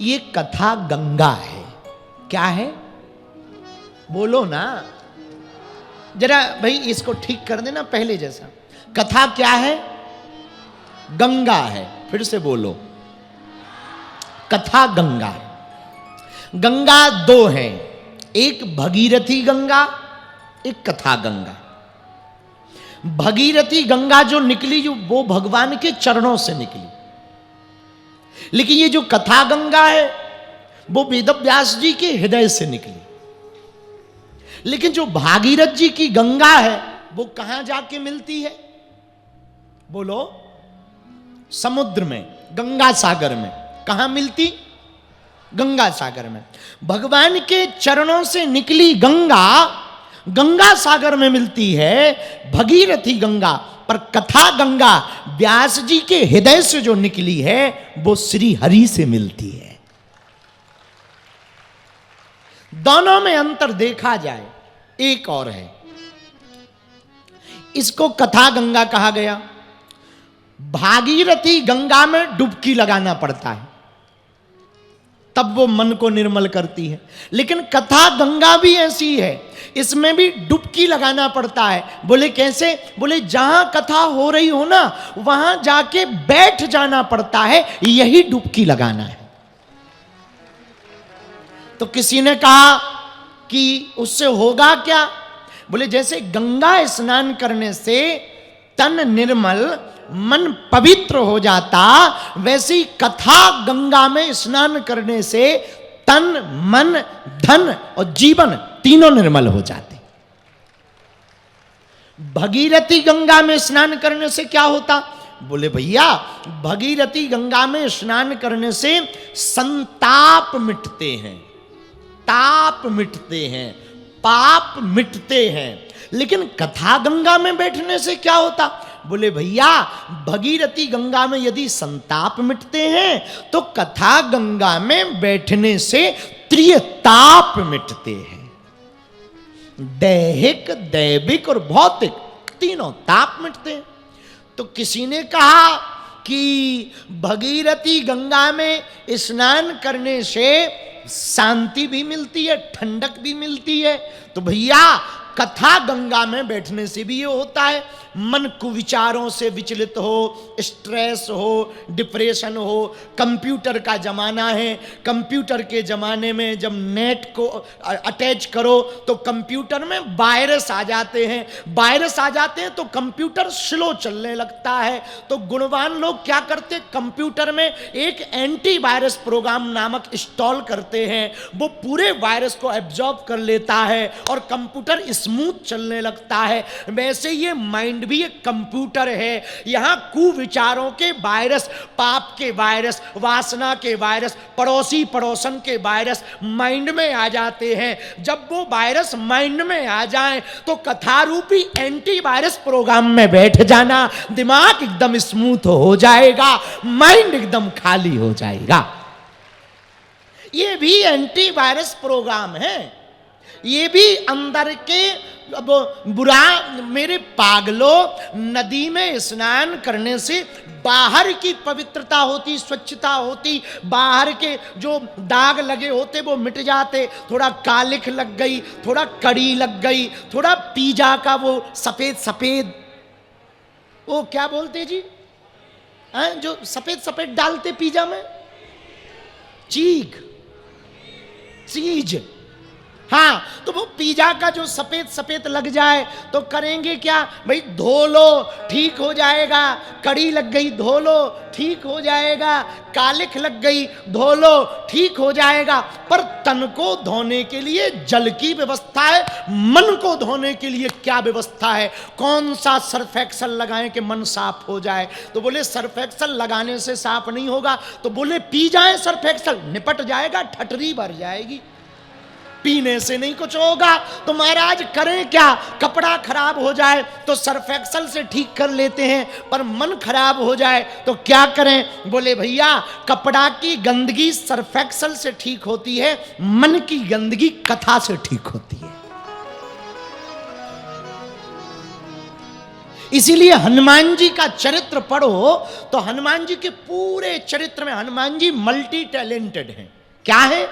ये कथा गंगा है। क्या है? बोलो ना जरा भाई, इसको ठीक कर देना पहले जैसा। कथा क्या है? गंगा है। फिर से बोलो, कथा गंगा है। गंगा दो हैं, एक भगीरथी गंगा, एक कथा गंगा। भगीरथी गंगा जो निकली, जो वो भगवान के चरणों से निकली। लेकिन ये जो कथा गंगा है वो वेदव्यास जी के हृदय से निकली। लेकिन जो भागीरथ जी की गंगा है वो कहां जाके मिलती है? बोलो, समुद्र में, गंगा सागर में। कहां मिलती? गंगा सागर में। भगवान के चरणों से निकली गंगा गंगा सागर में मिलती है, भगीरथी गंगा। पर कथा गंगा व्यास जी के हृदय से जो निकली है वो श्री हरि से मिलती है। दोनों में अंतर देखा जाए, एक और है। इसको कथा गंगा कहा गया। भागीरथी गंगा में डुबकी लगाना पड़ता है, तब वो मन को निर्मल करती है। लेकिन कथा गंगा भी ऐसी है, इसमें भी डुबकी लगाना पड़ता है। बोले कैसे? बोले जहां कथा हो रही हो ना, वहां जाके बैठ जाना पड़ता है, यही डुबकी लगाना है। तो किसी ने कहा कि उससे होगा क्या? बोले जैसे गंगा स्नान करने से तन निर्मल, मन पवित्र हो जाता, वैसे ही कथा गंगा में स्नान करने से तन, मन, धन और जीवन तीनों निर्मल हो जाते। भगीरथी गंगा में स्नान करने से क्या होता? बोले भैया, भगीरथी गंगा में स्नान करने से संताप मिटते हैं, ताप मिटते हैं, पाप मिटते हैं। लेकिन कथा गंगा में बैठने से क्या होता? बोले भैया, भगीरथी गंगा में यदि संताप मिटते हैं तो कथा गंगा में बैठने से त्रिताप मिटते हैं। दैहिक, दैविक और भौतिक तीनों ताप मिटते हैं। तो किसी ने कहा कि भगीरथी गंगा में स्नान करने से शांति भी मिलती है, ठंडक भी मिलती है। तो भैया, कथा गंगा में बैठने से भी ये होता है, मन कुविचारों से विचलित हो, स्ट्रेस हो, डिप्रेशन हो। कंप्यूटर का जमाना है, कंप्यूटर के जमाने में जब नेट को अटैच करो तो कंप्यूटर में वायरस आ जाते हैं। वायरस आ जाते हैं तो कंप्यूटर स्लो चलने लगता है। तो गुणवान लोग क्या करते, कंप्यूटर में एक एंटीवायरस प्रोग्राम नामक इंस्टॉल करते हैं। वो पूरे वायरस को एब्जॉर्ब कर लेता है और कंप्यूटर स्मूथ चलने लगता है। वैसे ये माइंड भी एक कंप्यूटर है। यहां कुविचारों के वायरस, पाप के वायरस, वासना के वायरस, पड़ोसी पड़ोसन के वायरस माइंड में आ जाते हैं। जब वो वायरस माइंड में आ जाएं तो कथा रूपी एंटीवायरस प्रोग्राम में बैठ जाना, दिमाग एकदम स्मूथ हो जाएगा, माइंड एकदम खाली हो जाएगा। ये भी एंटीवायरस प्रोग्राम है। ये भी अंदर के बुरा, मेरे पागलों, नदी में स्नान करने से बाहर की पवित्रता होती, स्वच्छता होती, बाहर के जो दाग लगे होते वो मिट जाते। थोड़ा कालिख लग गई, थोड़ा कड़ी लग गई, थोड़ा पिज्जा का वो सफेद सफेद, वो क्या बोलते जी, जो सफेद सफेद डालते पिज्जा में, चीज। हाँ, तो वो पिज्जा का जो सफेद सफेद लग जाए तो करेंगे क्या भाई? धो लो, ठीक हो जाएगा। कड़ी लग गई, धो लो, ठीक हो जाएगा। कालिख लग गई, धो लो, ठीक हो जाएगा। पर तन को धोने के लिए जल की व्यवस्था है, मन को धोने के लिए क्या व्यवस्था है? कौन सा सर्फ एक्सल लगाएं कि मन साफ हो जाए? तो बोले सर्फ एक्सल लगाने से साफ नहीं होगा। तो बोले पी जाए सर्फ एक्सल, निपट जाएगा, ठटरी भर जाएगी। पीने से नहीं कुछ होगा। तो महाराज करें क्या? कपड़ा खराब हो जाए तो सर्फ एक्सल से ठीक कर लेते हैं, पर मन खराब हो जाए तो क्या करें? बोले भैया, कपड़ा की गंदगी सर्फ एक्सल से ठीक होती है, मन की गंदगी कथा से ठीक होती है। इसीलिए हनुमान जी का चरित्र पढ़ो तो हनुमान जी के पूरे चरित्र में हनुमान जी मल्टी टैलेंटेड हैं। क्या है?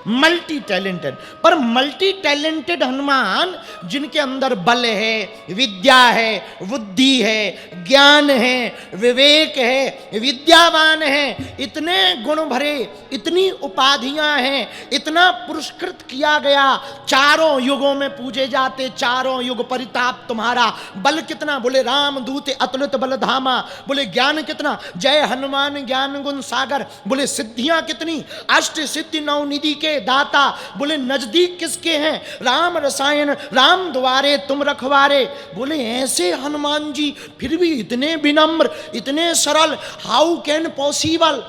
Multi talented. पर मल्टी टैलेंटेड हनुमान जिनके अंदर बल है, विद्या है, बुद्धि है, ज्ञान है, विवेक है, विद्यावान है, इतने गुण भरे, इतनी उपाधियां हैं, इतना पुरस्कृत किया गया, चारों युगों में पूजे जाते, चारों युग परिताप तुम्हारा। बल कितना? बोले राम दूत अतुलित बल धामा। बोले ज्ञान कितना? जय हनुमान ज्ञान गुण सागर। बोले सिद्धियां कितनी? अष्ट सिद्धि नौ निधि के दाता। बोले नजदीक किसके हैं? राम रसायन राम द्वारे तुम रखवारे। बोले ऐसे हनुमान जी फिर भी इतने विनम्र, इतने सरल। How can possible?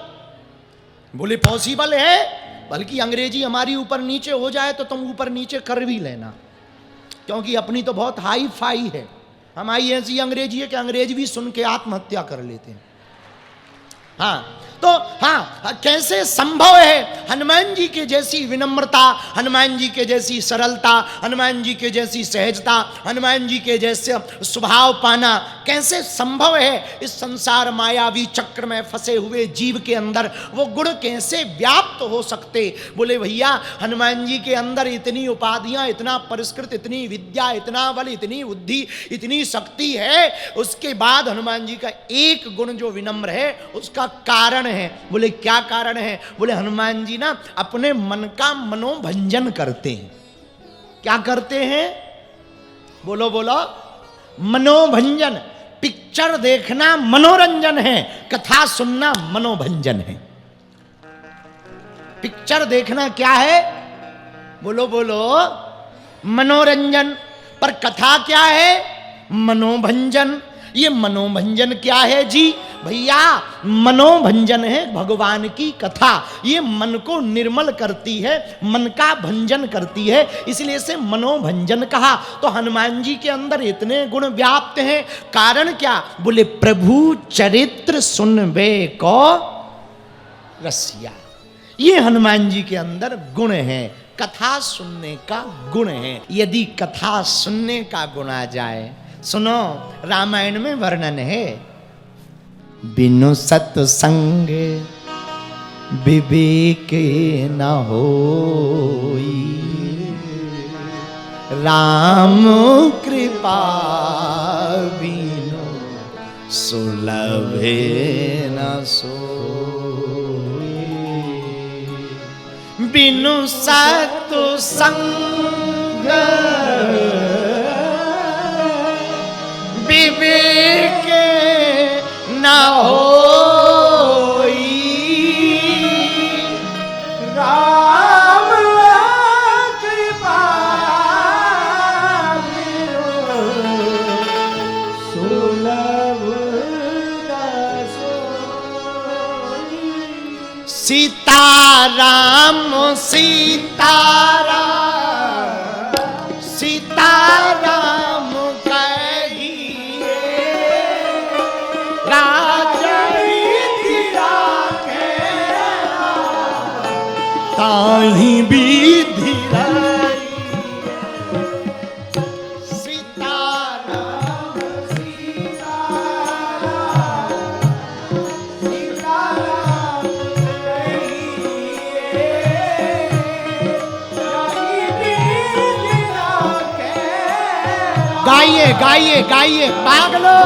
बोले पॉसिबल है, बल्कि अंग्रेजी हमारी ऊपर नीचे हो जाए तो तुम ऊपर नीचे कर भी लेना, क्योंकि अपनी तो बहुत हाई फाई है। हमारी ऐसी अंग्रेजी है कि अंग्रेज भी सुन के आत्महत्या कर लेते हैं। हाँ तो हाँ, कैसे संभव है हनुमान जी के जैसी विनम्रता, हनुमान जी के जैसी सरलता, हनुमान जी के जैसी सहजता, हनुमान जी के जैसे स्वभाव पाना कैसे संभव है? इस संसार मायावी चक्र में फंसे हुए जीव के अंदर वो गुण कैसे व्याप्त हो सकते? बोले भैया हनुमान जी के अंदर इतनी उपाधियां, इतना परिष्कृत, इतनी विद्या, इतना बल, इतनी बुद्धि, इतनी शक्ति है, उसके बाद हनुमान जी का एक गुण जो विनम्र है उसका कारण है। बोले क्या कारण है? बोले हनुमान जी ना अपने मन का मनोभंजन करते हैं। क्या करते हैं? बोलो बोलो। मनोभंजन। पिक्चर देखना मनोरंजन है, कथा सुनना मनोभंजन है। पिक्चर देखना क्या है? बोलो बोलो। मनोरंजन। पर कथा क्या है? मनोभंजन। ये मनोभंजन क्या है जी? भैया मनोभंजन है भगवान की कथा। ये मन को निर्मल करती है, मन का भंजन करती है, इसलिए इसे मनोभंजन कहा। तो हनुमान जी के अंदर इतने गुण व्याप्त हैं, कारण क्या? बोले प्रभु चरित्र सुनबे को रसिया। ये हनुमान जी के अंदर गुण है, कथा सुनने का गुण है। यदि कथा सुनने का गुण आ जाए, सुनो रामायण में वर्णन है, बिनु सत्संग विवेक न होई, राम कृपा बिनु सुलभे न सोई। बिनु सत्संग विवेक न होई, राम कृपा सुलभ न सोई। सीताराम सीताराम सीताराम कहिए, ताहि विधि सीताराम सीताराम सीताराम गाइए गाइए गाइए पागलो।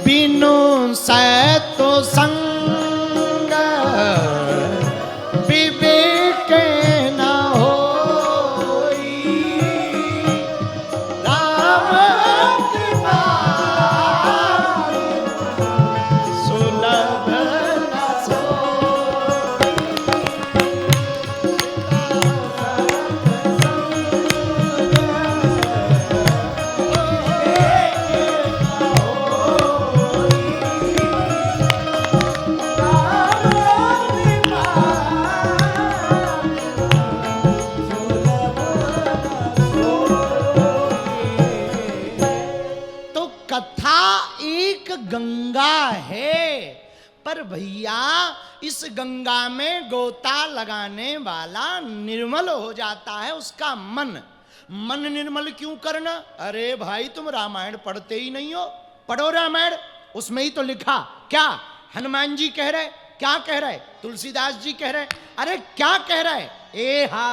बिनु सतो संग विवेक न होई, राम कृपा सुलभ न सोई। गंगा है, पर भैया इस गंगा में गोता लगाने वाला निर्मल हो जाता है उसका मन। मन निर्मल क्यों करना? अरे भाई तुम रामायण पढ़ते ही नहीं हो, पढ़ो रामायण, उसमें ही तो लिखा। क्या हनुमान जी कह रहे, क्या कह रहे, तुलसीदास जी कह रहे, अरे क्या कह रहे? ए हा,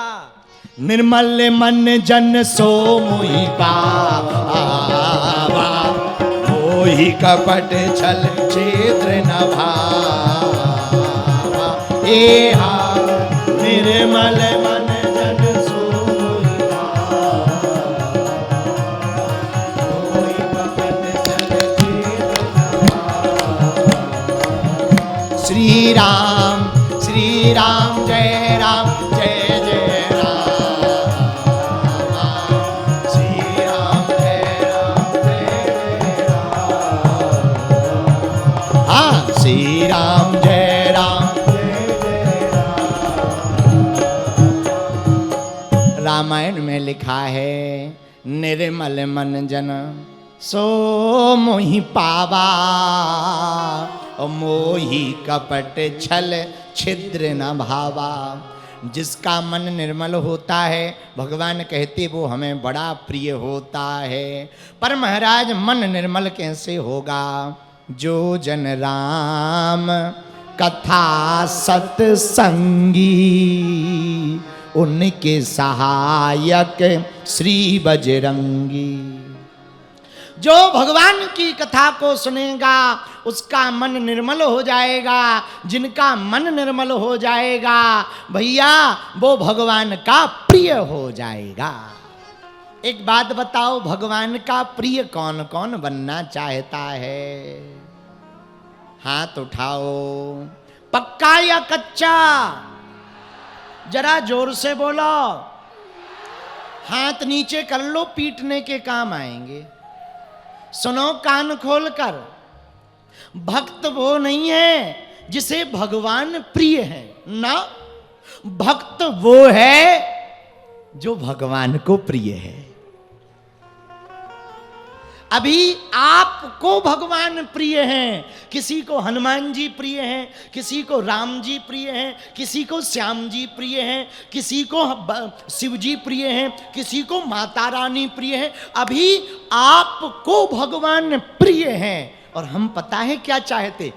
निर्मल मन जन सो मोहि पावा, मोहि कपट छल छेद्र न भावा। ए हा, निर्मल मन जन सो मोहि पावा, मोहि कपट छल छेद्र न भावा। श्री राम जय राम जय जय श्री राम जय राम जय जय राम। रामायण में लिखा है निर्मल मन जन सो मोहि पावा, मोहि कपट छल छिद्र न भावा। जिसका मन निर्मल होता है, भगवान कहते वो हमें बड़ा प्रिय होता है। पर महाराज मन निर्मल कैसे होगा? जो जन राम कथा सत्संगी, उनके सहायक श्री बजरंगी। जो भगवान की कथा को सुनेगा उसका मन निर्मल हो जाएगा। जिनका मन निर्मल हो जाएगा भैया, वो भगवान का प्रिय हो जाएगा। एक बात बताओ, भगवान का प्रिय कौन कौन बनना चाहता है? हाथ उठाओ। पक्का या कच्चा? जरा जोर से बोलो। हाथ नीचे कर लो, पीटने के काम आएंगे। सुनो कान खोलकर, भक्त वो नहीं है जिसे भगवान प्रिय है ना, भक्त वो है जो भगवान को प्रिय है। अभी आपको भगवान प्रिय हैं, किसी को हनुमान जी प्रिय हैं, किसी को राम जी प्रिय हैं, किसी को श्याम जी प्रिय हैं, किसी को शिव जी प्रिय हैं, किसी को माता रानी प्रिय है। अभी आपको भगवान प्रिय हैं और हम पता है क्या चाहते,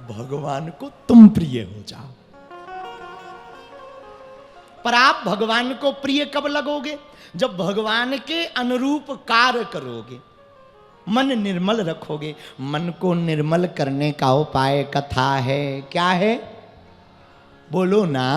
भगवान को तुम प्रिय हो जाओ। पर आप भगवान को प्रिय कब लगोगे? जब भगवान के अनुरूप कार्य करोगे, मन निर्मल रखोगे। मन को निर्मल करने का उपाय कथा है। क्या है? बोलो ना।